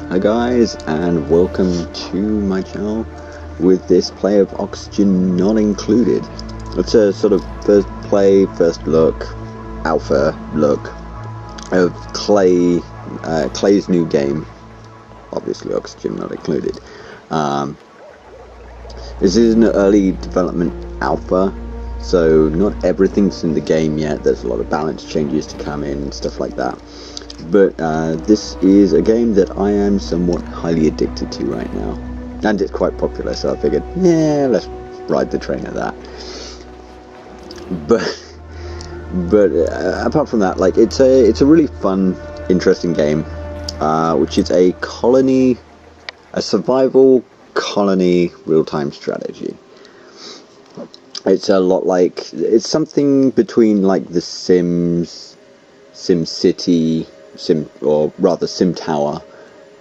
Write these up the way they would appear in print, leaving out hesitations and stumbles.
Hi guys, and welcome to my channel with this play of Oxygen Not Included. It's a sort of first play, first look, alpha look of Klei, Klei's new game, obviously Oxygen Not Included. This is an early development alpha, so not everything's in the game yet. There's a lot of balance changes to come in and stuff like that. But this is a game that I am somewhat highly addicted to right now, and it's quite popular, so I figured, yeah, let's ride the train of that. But apart from that, like it's a really fun, interesting game, which is a survival colony real-time strategy. It's a lot like, it's something between like The Sims, SimCity, Sim Tower,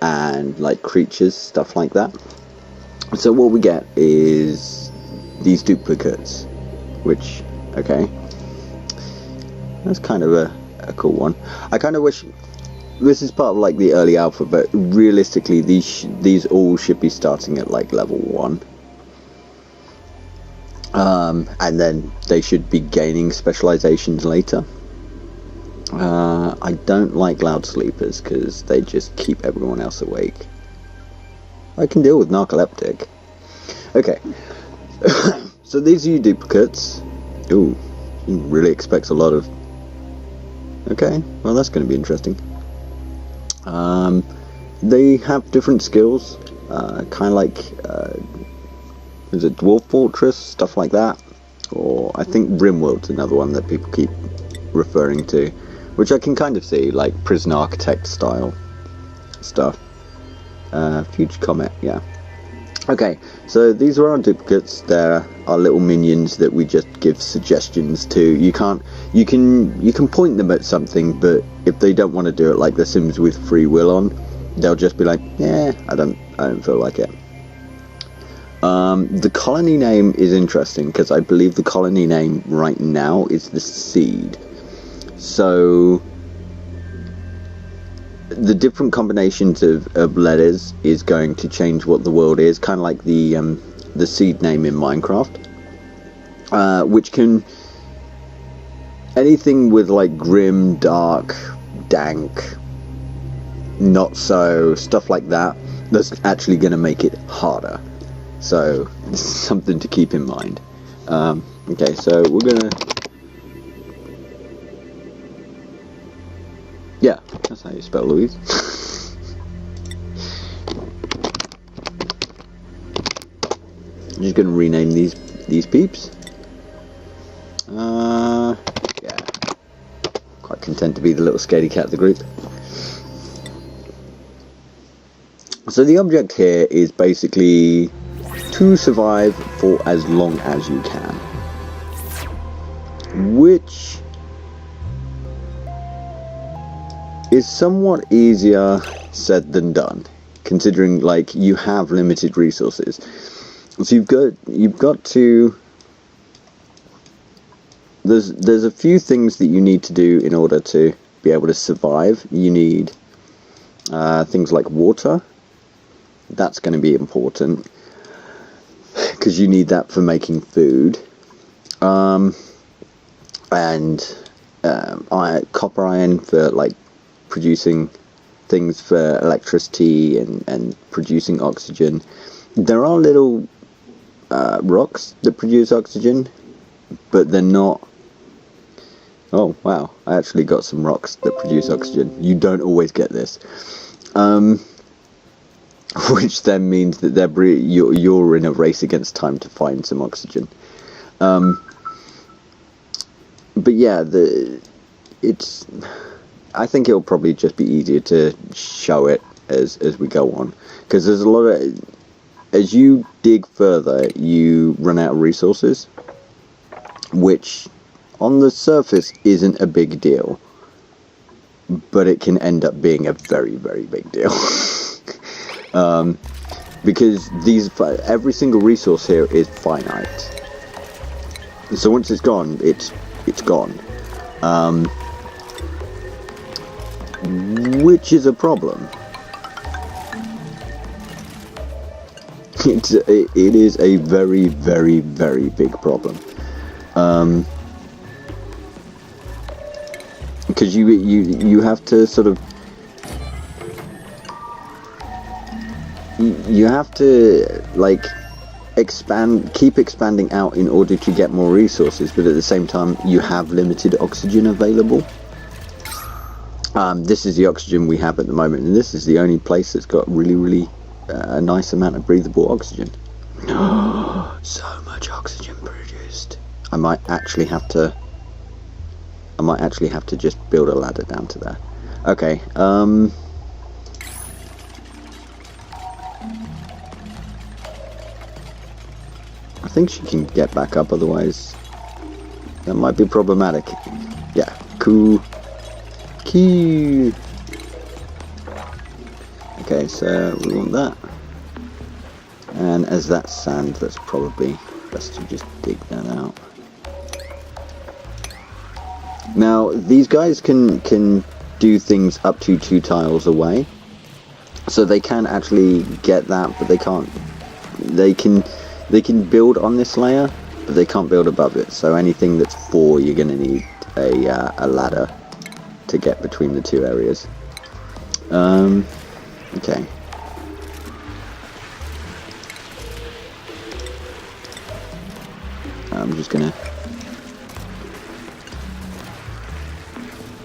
and like creatures, stuff like that. So what we get is these duplicates, which, okay, that's kind of a cool one. I kind of wish this is part of like the early alpha, but realistically these all should be starting at like level 1. And then they should be gaining specializations later. I don't like loud sleepers because they just keep everyone else awake. I can deal with narcoleptic. Okay, so these are your duplicates. Ooh, you really expects a lot of... Okay, well that's going to be interesting. They have different skills, kind of like, is it Dwarf Fortress, stuff like that? Or I think Rimworld's another one that people keep referring to, which I can kind of see, like Prison Architect style stuff. Future Comet, yeah. Okay, so these are our duplicates. They're our little minions that we just give suggestions to. You can point them at something, but if they don't want to do it like The Sims with free will on, they'll just be like, yeah, I don't feel like it. The colony name is interesting because I believe the colony name right now is the Seed. So the different combinations of letters is going to change what the world is, kind of like the seed name in Minecraft, which can anything with like grim, dark, dank, not so, stuff like that, that's actually going to make it harder. So this is something to keep in mind. Okay, so we're gonna, yeah, that's how you spell Louise. I'm just gonna rename these peeps. Yeah, quite content to be the little scaredy cat of the group. So the object here is basically to survive for as long as you can, which is somewhat easier said than done, considering like you have limited resources. So you've got to, there's a few things that you need to do in order to be able to survive. You need things like water. That's going to be important because you need that for making food, and copper iron for like producing things for electricity and producing oxygen. There are little rocks that produce oxygen, but they're not... Oh wow, I actually got some rocks that produce oxygen. You don't always get this. Which then means that you're in a race against time to find some oxygen. But yeah, I think it'll probably just be easier to show it as we go on, because there's a lot of, as you dig further, you run out of resources, which on the surface isn't a big deal, but it can end up being a very, very big deal. Because every single resource here is finite. So once it's gone, it's gone. Which is a problem. it is a very, very, very big problem. Because you have to sort of, you have to like keep expanding out in order to get more resources, but at the same time you have limited oxygen available. This is the oxygen we have at the moment, and this is the only place that's got really a nice amount of breathable oxygen. So much oxygen produced. I might actually have to just build a ladder down to there. Okay, I think she can get back up, otherwise that might be problematic. Yeah, cool. Key. Okay, so we want that. And as that's sand, that's probably best to just dig that out. Now, these guys can do things up to 2 tiles away. So they can actually get that, but they can't. They can build on this layer, but they can't build above it. So anything that's 4, you're going to need a ladder to get between the 2 areas. Okay. I'm just going to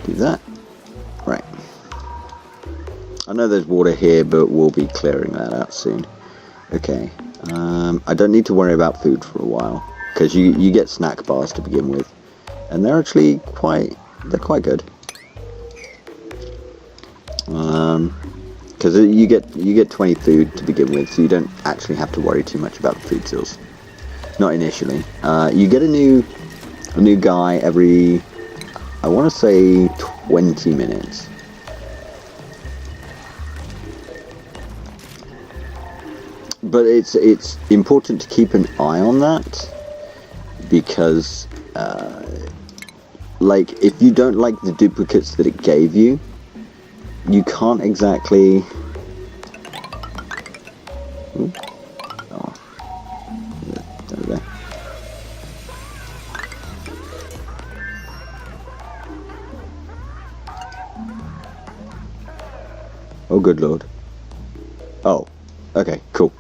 do that. Right. I know there's water here, but we'll be clearing that out soon. Okay. I don't need to worry about food for a while, because you get snack bars to begin with, and they're actually quite good. Because you get 20 food to begin with, so you don't actually have to worry too much about the food source. Not initially. You get a new guy every, I want to say 20 minutes. But it's important to keep an eye on that, because like, if you don't like the duplicates that it gave you, you can't exactly... Ooh. Oh. There we go. Oh, good lord. Oh, okay, cool.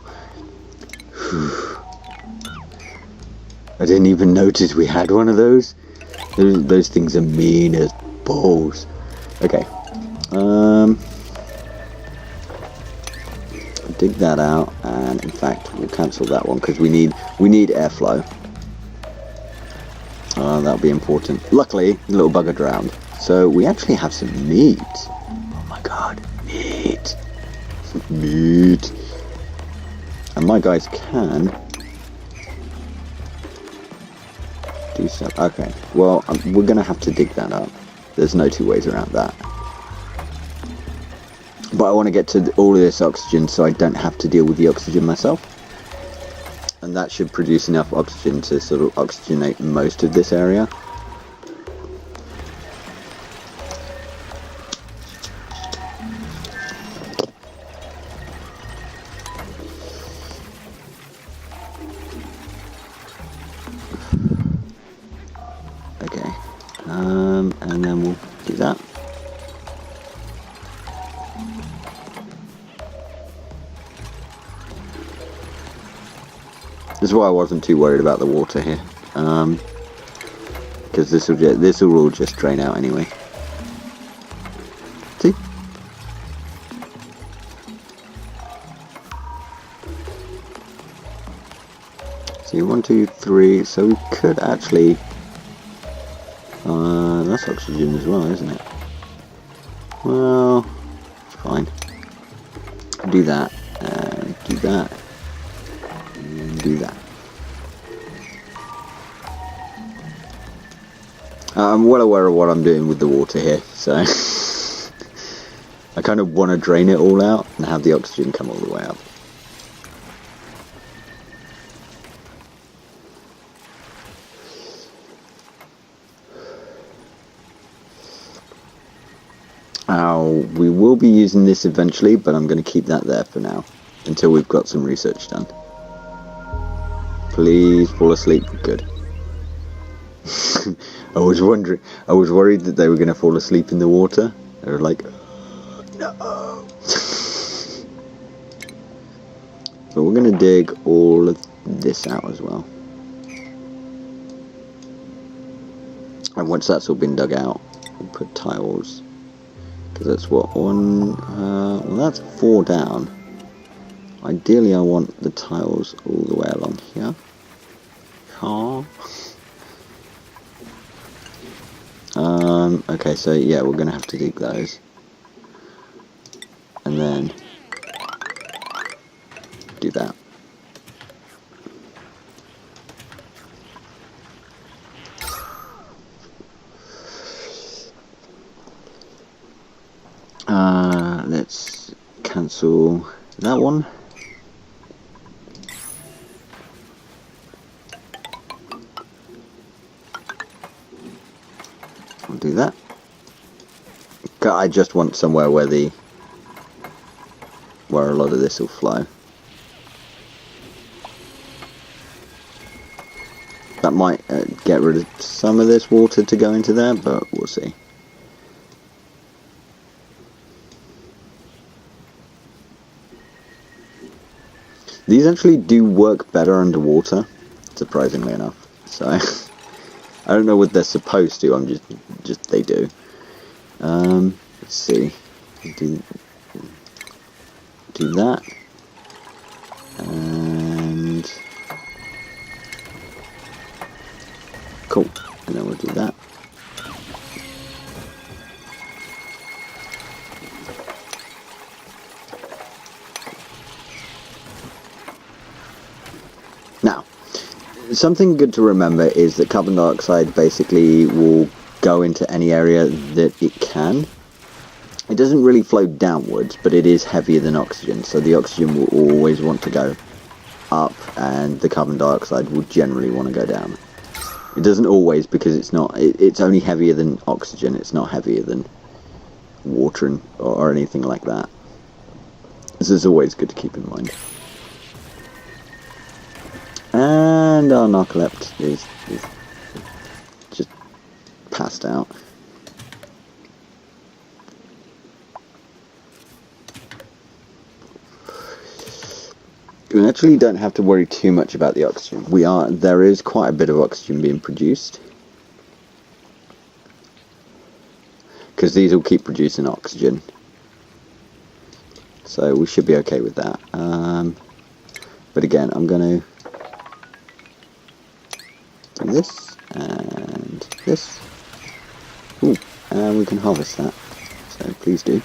I didn't even notice we had one of those. Those things are mean as balls. Okay. Dig that out, and in fact we'll cancel that one because we need airflow. That'll be important. Luckily, the little bugger drowned, so we actually have some meat. Oh my god, meat! Meat! And my guys can do stuff. Okay, well, we're gonna have to dig that up. There's no 2 ways around that. But I want to get to all of this oxygen so I don't have to deal with the oxygen myself. And that should produce enough oxygen to sort of oxygenate most of this area. Okay, and then we'll do that. This is why I wasn't too worried about the water here, because this will all just drain out anyway. See? See, 1, 2, 3. So we could actually. That's oxygen as well, isn't it? Well, it's fine. Do that, and do that. Do that. I'm well aware of what I'm doing with the water here, so I kind of want to drain it all out and have the oxygen come all the way up. We will be using this eventually, but I'm going to keep that there for now until we've got some research done. Please fall asleep. Good. I was worried that they were going to fall asleep in the water. They were like, no. But we're going to dig all of this out as well. And once that's all been dug out, we'll put tiles. Because that's what, well, that's 4 down. Ideally, I want the tiles all the way along here. Okay, so yeah, we're going to have to dig those. And then do that. Let's cancel that one. I'll do that. I just want somewhere where a lot of this will flow. That might get rid of some of this water to go into there, but we'll see. These actually do work better underwater, surprisingly enough. So I don't know what they're supposed to. I'm just they do. Let's see. Do that, and cool. And then we'll do that. Now, something good to remember is that carbon dioxide basically will go into any area that it can. It doesn't really flow downwards, but it is heavier than oxygen, so the oxygen will always want to go up, and the carbon dioxide will generally want to go down. It doesn't always, because it's only heavier than oxygen, it's not heavier than water or anything like that. This is always good to keep in mind. And our narcoleptic is just passed out. We actually don't have to worry too much about the oxygen. There is quite a bit of oxygen being produced, because these will keep producing oxygen, so we should be okay with that. But again, I'm going to do this and this. Ooh, and we can harvest that, so please do.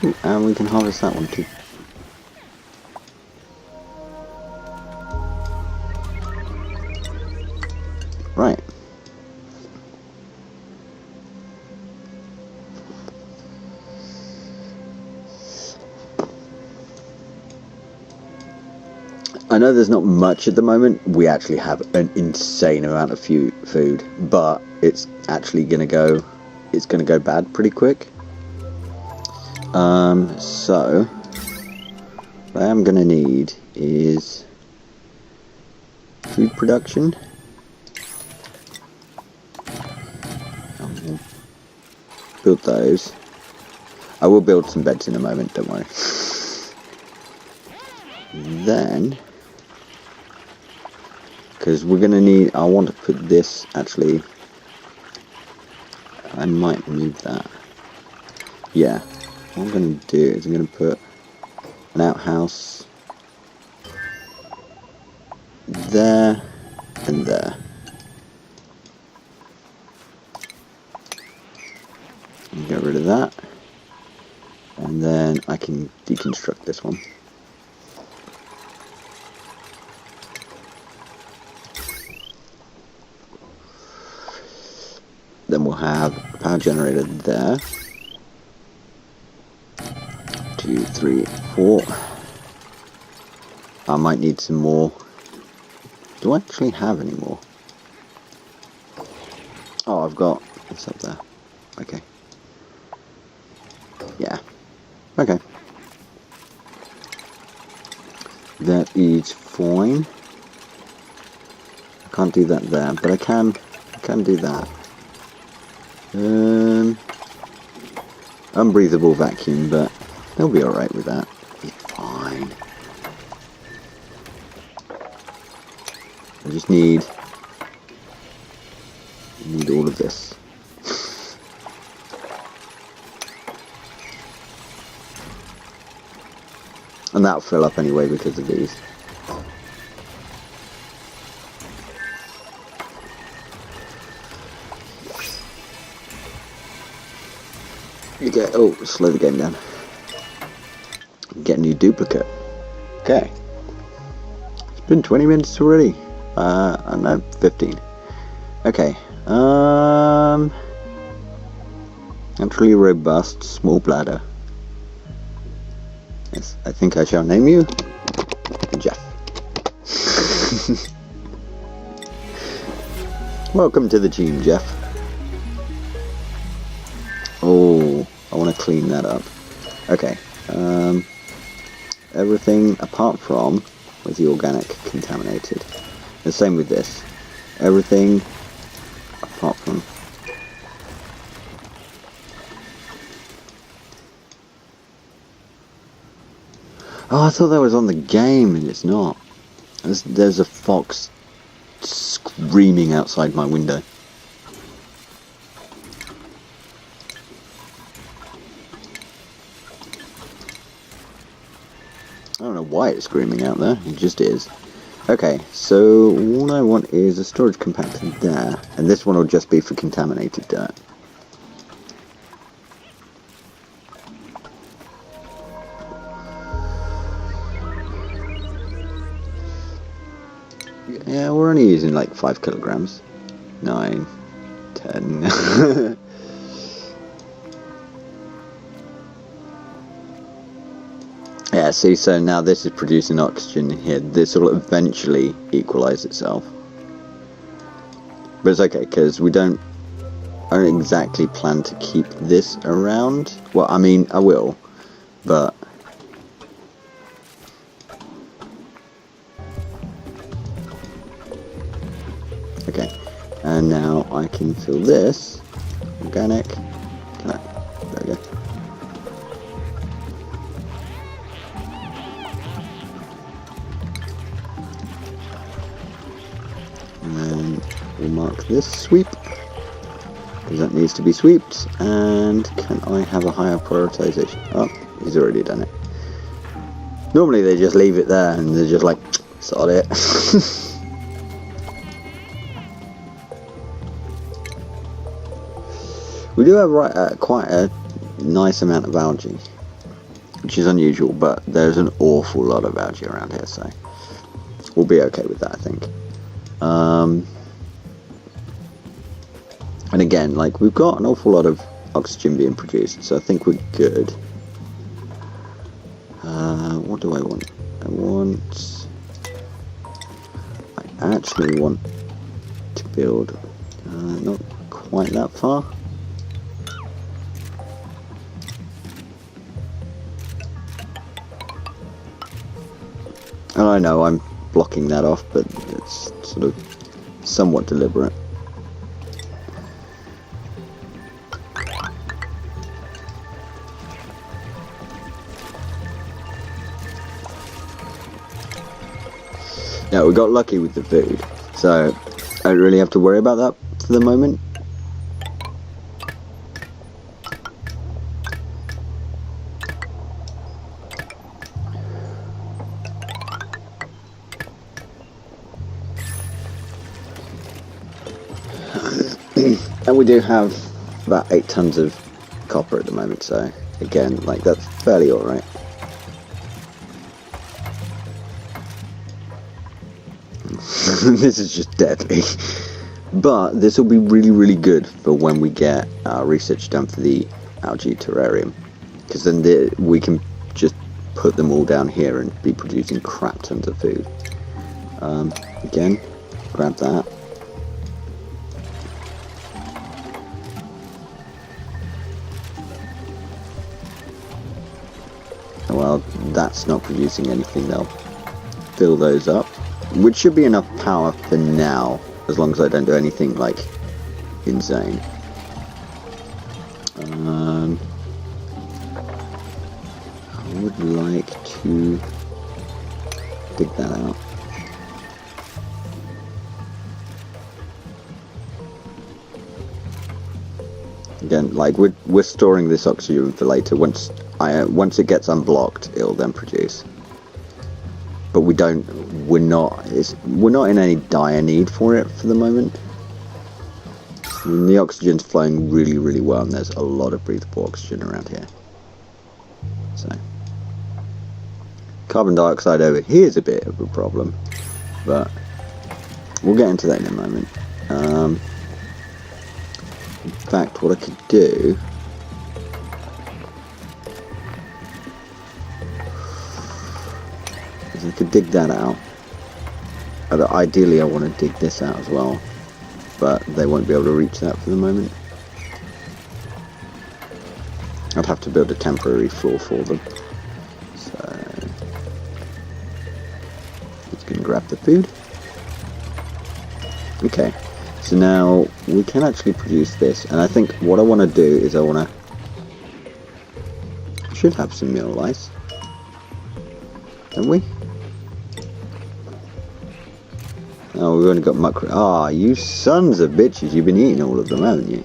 Ooh, and we can harvest that one too. Right. I know there's not much at the moment. We actually have an insane amount of food, but it's actually going to go bad pretty quick. So what I am going to need is food production. Build those. I will build some beds in a moment, don't worry. Then, because we're going to need, I want to put this, actually, I might move that. Yeah, what I'm going to do is I'm going to put an outhouse there and there. And get rid of that. And then I can deconstruct this one. Then we'll have a power generator there. 2, 3, 4. I might need some more. Do I actually have any more? Oh, I've got it's up there. Okay. Yeah. Okay. That is fine. I can't do that there, but I can do that. Unbreathable vacuum, but they'll be alright with that. Be fine. I just need all of this. And that'll fill up anyway because of these. You get, oh, slow the game down. Get a new duplicate. Okay. It's been 20 minutes already. No, 15. Okay. Naturally robust, small bladder. Yes, I think I shall name you Jeff. Welcome to the team, Jeff. Oh, I want to clean that up. Okay. Everything apart from was the organic contaminated. The same with this. Everything apart from. Oh, I thought that was on the game, and it's not. There's a fox screaming outside my window. I don't know why it's screaming out there, it just is. Okay, so all I want is a storage compactor there, and this one will just be for contaminated dirt. Yeah, we're only using like 5 kilograms. 9, 10. Yeah, see, so now this is producing oxygen here. This will eventually equalize itself. But it's okay, because I don't exactly plan to keep this around. Well, I mean, I will, but... Okay, and now I can fill this. Organic. There we go. And then we'll mark this sweep, because that needs to be swept. And can I have a higher prioritization? Oh, he's already done it. Normally they just leave it there and they're just like, sod it. We do have quite a nice amount of algae, which is unusual, but there's an awful lot of algae around here, so we'll be okay with that, I think. And again, like, we've got an awful lot of oxygen being produced, so I think we're good. What do I want? I actually want to build, not quite that far. And I know I'm blocking that off, but it's sort of somewhat deliberate. Now, we got lucky with the food, so I don't really have to worry about that for the moment. And we do have about 8 tons of copper at the moment, so again, like, that's fairly alright. This is just deadly. But this will be really, really good for when we get our research done for the algae terrarium. Because then we can just put them all down here and be producing crap tons of food. Again, grab that. Well, that's not producing anything though. fill those up, which should be enough power for now, as long as I don't do anything like insane. I would like to dig that out. Again, like we're storing this oxygen for later. Once it gets unblocked, it'll then produce. But we're not in any dire need for it for the moment. I mean, the oxygen's flowing really, really well, and there's a lot of breathable oxygen around here. So, carbon dioxide over here is a bit of a problem, but we'll get into that in a moment. In fact, what I could do is I could dig that out. Ideally, I want to dig this out as well, but they won't be able to reach that for the moment. I'd have to build a temporary floor for them. So, let's go and grab the food. Okay. So now we can actually produce this, and I think what I want to do is I should have some meal lice, don't we? Oh, we've only got muck. Ah, you sons of bitches! You've been eating all of them, haven't you?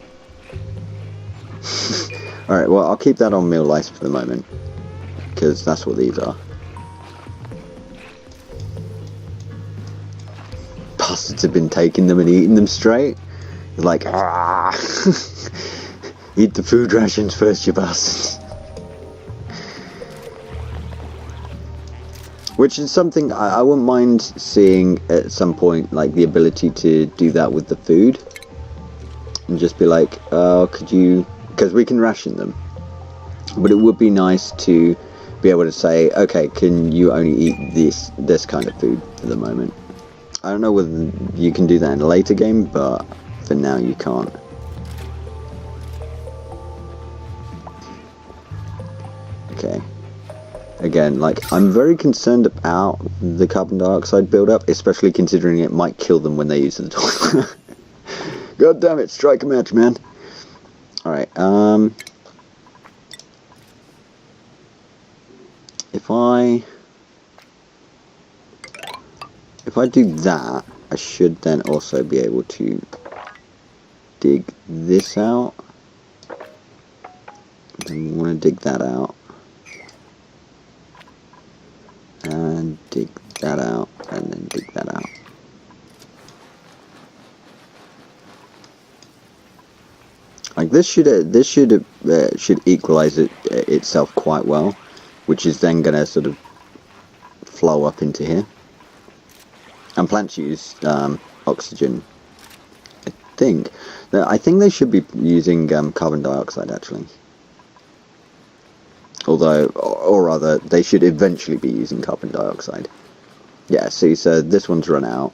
All right. Well, I'll keep that on meal lice for the moment, because that's what these are. Bastards have been taking them and eating them straight. It's like, ah, eat the food rations first, you bastards. Which is something I wouldn't mind seeing at some point, like the ability to do that with the food. And just be like, could you, because we can ration them. But it would be nice to be able to say, okay, can you only eat this kind of food for the moment. I don't know whether you can do that in a later game, but for now you can't. Okay. Again, like, I'm very concerned about the carbon dioxide buildup, especially considering it might kill them when they use the toilet. God damn it, strike a match, man. Alright, if I do that, I should then also be able to dig this out. And we want to dig that out. And dig that out, and then dig that out. Like this should equalize itself quite well, which is then going to sort of flow up into here. And plants use oxygen. I think they should be using carbon dioxide actually. Although, or rather, they should eventually be using carbon dioxide. Yeah, see, so this one's run out.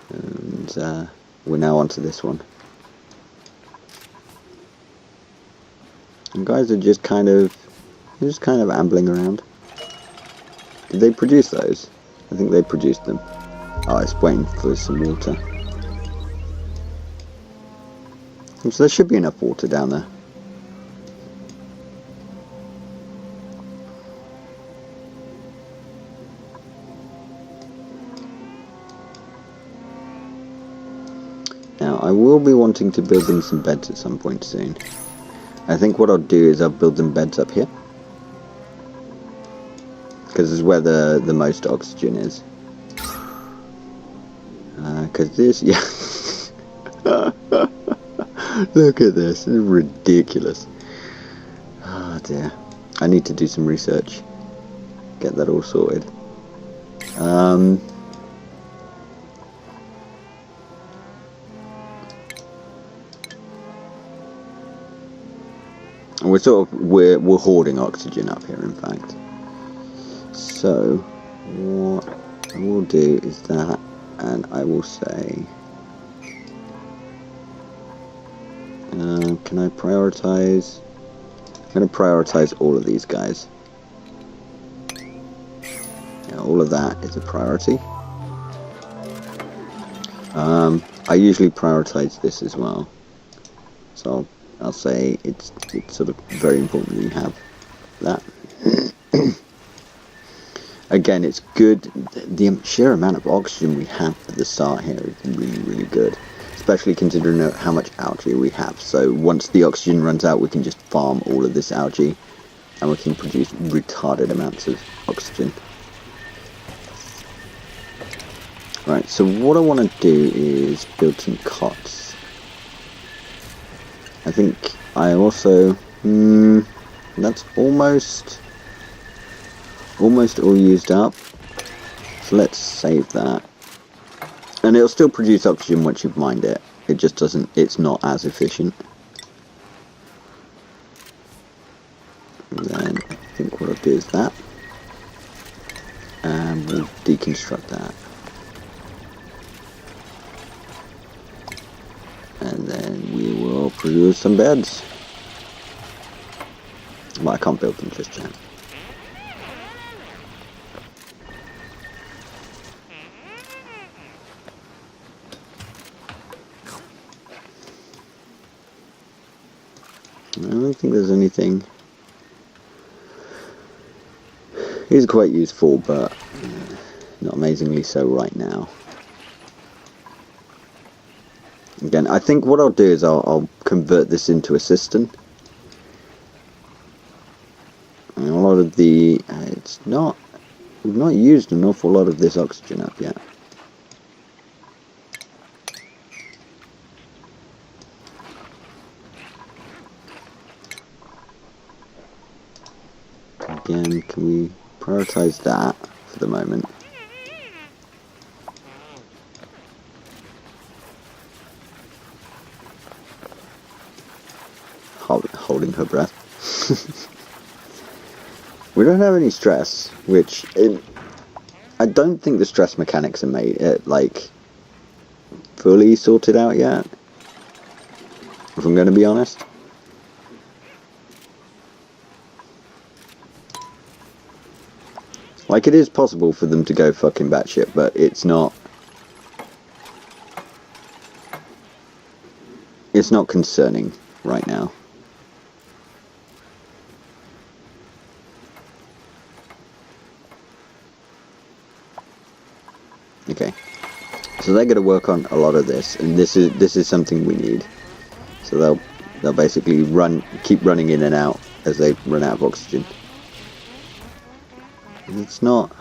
And we're now onto this one. And guys are just kind of ambling around. Did they produce those? I think they produced them. Oh, it's waiting for some water. So there should be enough water down there. Now, I will be wanting to build them some beds at some point soon. I think what I'll do is I'll build them beds up here. Because this is where the most oxygen is. Because this, yeah. Look at this, it's ridiculous. Oh dear. I need to do some research. Get that all sorted. We're hoarding oxygen up here, in fact. So what I will do is that, and I will say, can I prioritize? I'm going to prioritize all of these guys. all of that is a priority. I usually prioritize this as well, so I'll say it's sort of very important that you have that. Again, it's good. The sheer amount of oxygen we have at the start here is really, really good, especially considering how much algae we have. So once the oxygen runs out, we can just farm all of this algae, and we can produce retarded amounts of oxygen. Right, so what I want to do is build some cots. I think I also... that's almost all used up. So let's save that. And it'll still produce oxygen once you've mined it. It just doesn't... it's not as efficient. And then I think what I'll do is that. And we'll deconstruct that. And then we will produce some beds. Well, I can't build them just yet. I don't think there's anything. It's quite useful, but not amazingly so right now. Again, I think what I'll do is I'll convert this into a cistern. And a lot of the... we've not used an awful lot of this oxygen up yet. Again, can we prioritize that for the moment? Holding her breath. We don't have any stress, which I don't think the stress mechanics are made like fully sorted out yet, if I'm going to be honest. Like, it is possible for them to go fucking batshit, but it's not concerning right now. Okay, so they're going to work on a lot of this, and this is something we need. So they'll basically keep running in and out as they run out of oxygen. And it's not.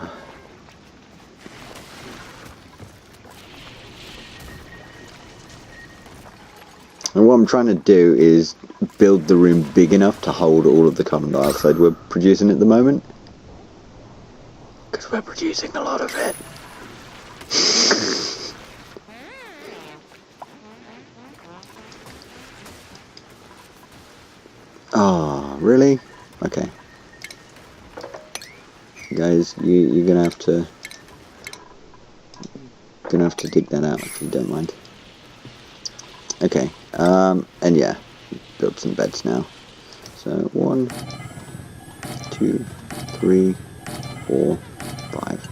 And what I'm trying to do is build the room big enough to hold all of the carbon dioxide we're producing at the moment, because we're producing a lot of it. Oh, really? Okay. Guys, you're gonna have to dig that out if you don't mind. Okay, and yeah, build some beds now. So 1, 2, 3, 4, 5.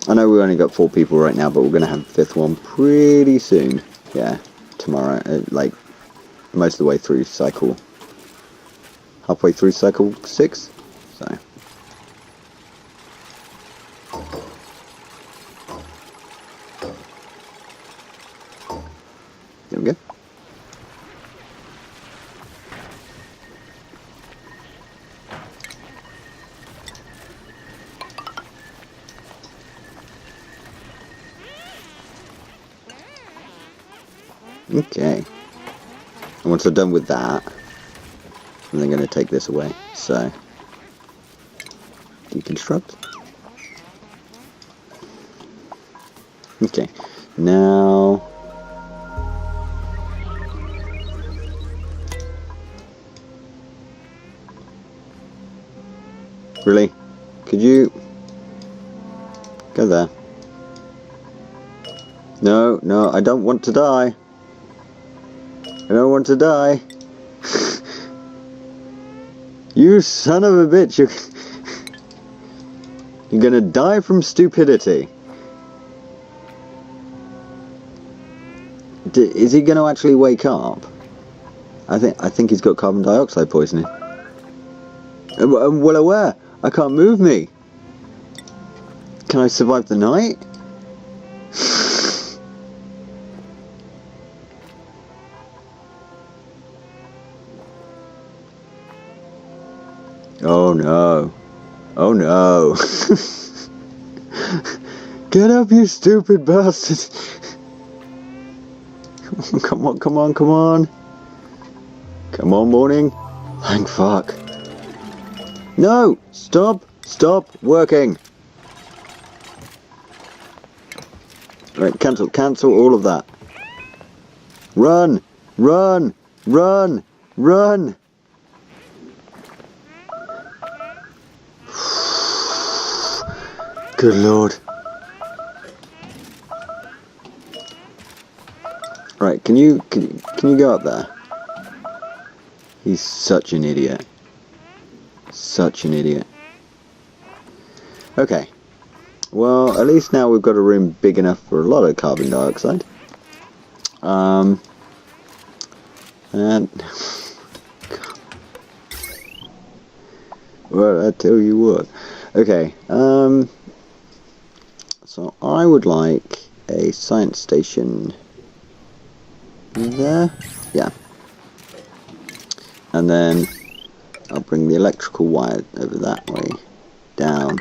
I know we only got 4 people right now, but we're gonna have a 5th one pretty soon. Yeah, tomorrow, like most of the way through cycle, halfway through cycle 6. So. There we go. Okay. And once I'm done with that, I'm then going to take this away. So, deconstruct. Okay. Now, really? Could you go there? No, no, I don't want to die. I don't want to die. You son of a bitch. You're gonna die from stupidity. Is he gonna actually wake up? I think he's got carbon dioxide poisoning. I'm well aware. I can't move me. Can I survive the night? Oh no. Oh no. Get up, you stupid bastard. Come on, come on, come on. Come on, morning. Thank fuck. No! Stop! Stop working! Right, cancel all of that. Run! Run! Run! Run! Good lord. Right, can you go up there? He's such an idiot. Such an idiot. Okay. Well, at least now we've got a room big enough for a lot of carbon dioxide. And well, I tell you what. Okay. So I would like a science station there. Yeah. And then I'll bring the electrical wire over that way, down,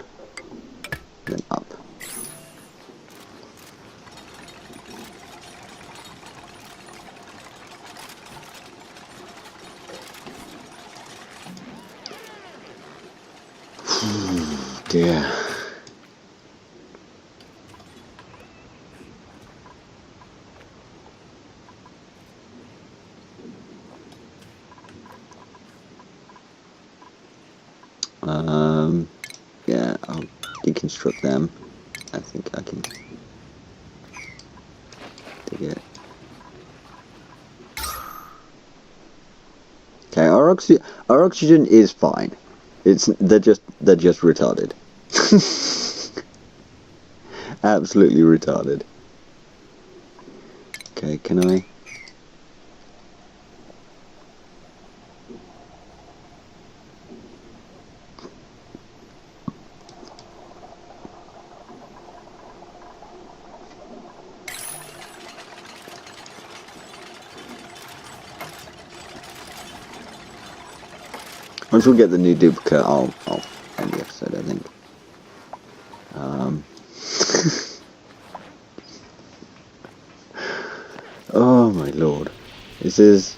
then up. Dear. Yeah, I'll deconstruct them. I think I can dig it. Okay, our oxygen is fine. They're just retarded. Absolutely retarded. Okay, can I? Once we get the new duplicate, I'll end the episode, I think. Oh my lord. This is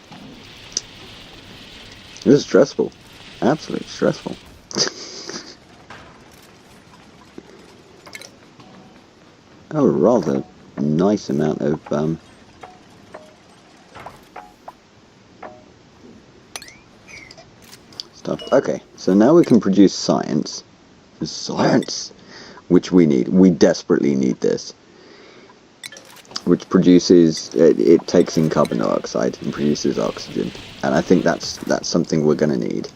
stressful. Absolutely stressful. Oh, a rather nice amount of stuff. Okay, so now we can produce science. Science! Which we need. We desperately need this. Which produces, it takes in carbon dioxide and produces oxygen. And I think that's something we're going to need.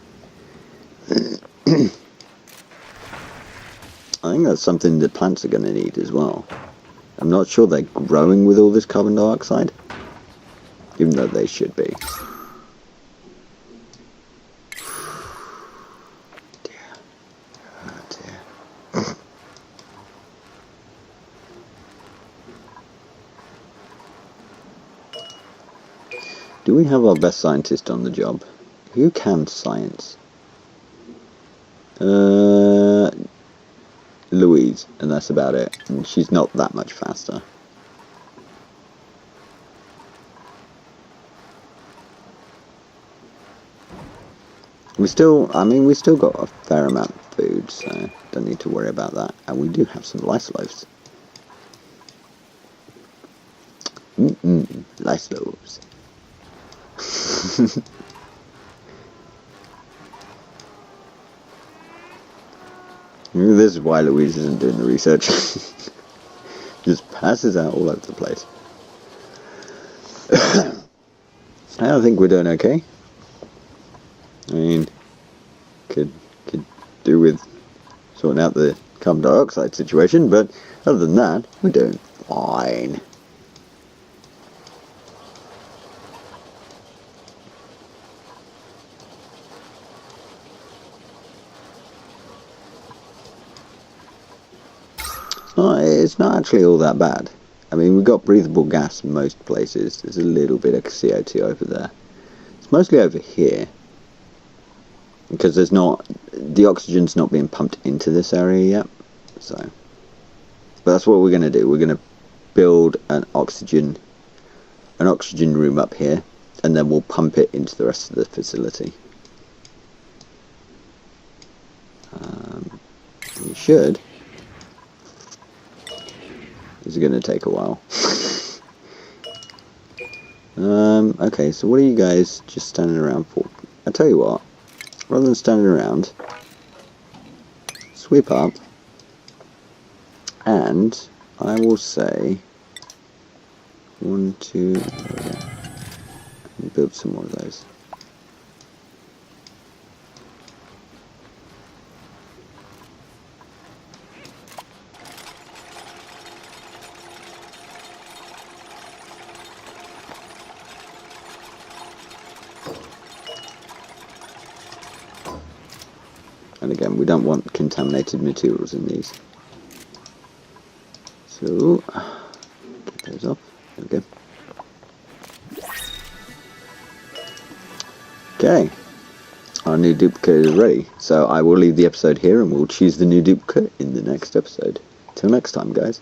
I think that's something that plants are going to need as well. I'm not sure they're growing with all this carbon dioxide, even though they should be. Dear. Oh dear. Do we have our best scientist on the job? Who can science? Louise, and that's about it. And she's not that much faster. We still got a fair amount of food, so don't need to worry about that. And we do have some lice loaves. Lice loaves. This is why Louise isn't doing the research. Just passes out all over the place. I think we're doing okay. I mean, could do with sorting out the carbon dioxide situation, but other than that, we're doing fine. It's not actually all that bad. I mean, we've got breathable gas in most places. There's a little bit of CO2 over there. It's mostly over here, because the oxygen's not being pumped into this area yet. So, but that's what we're going to do. We're going to build an oxygen room up here, and then we'll pump it into the rest of the facility. We should. This is going to take a while. Okay, so what are you guys just standing around for? I tell you what, rather than standing around, sweep up, and I will say 1, 2, and build some more of those. And again, we don't want contaminated materials in these. So, get those off. There we go. Okay. Our new duplicate is ready. So I will leave the episode here and we'll choose the new duplicate in the next episode. Till next time, guys.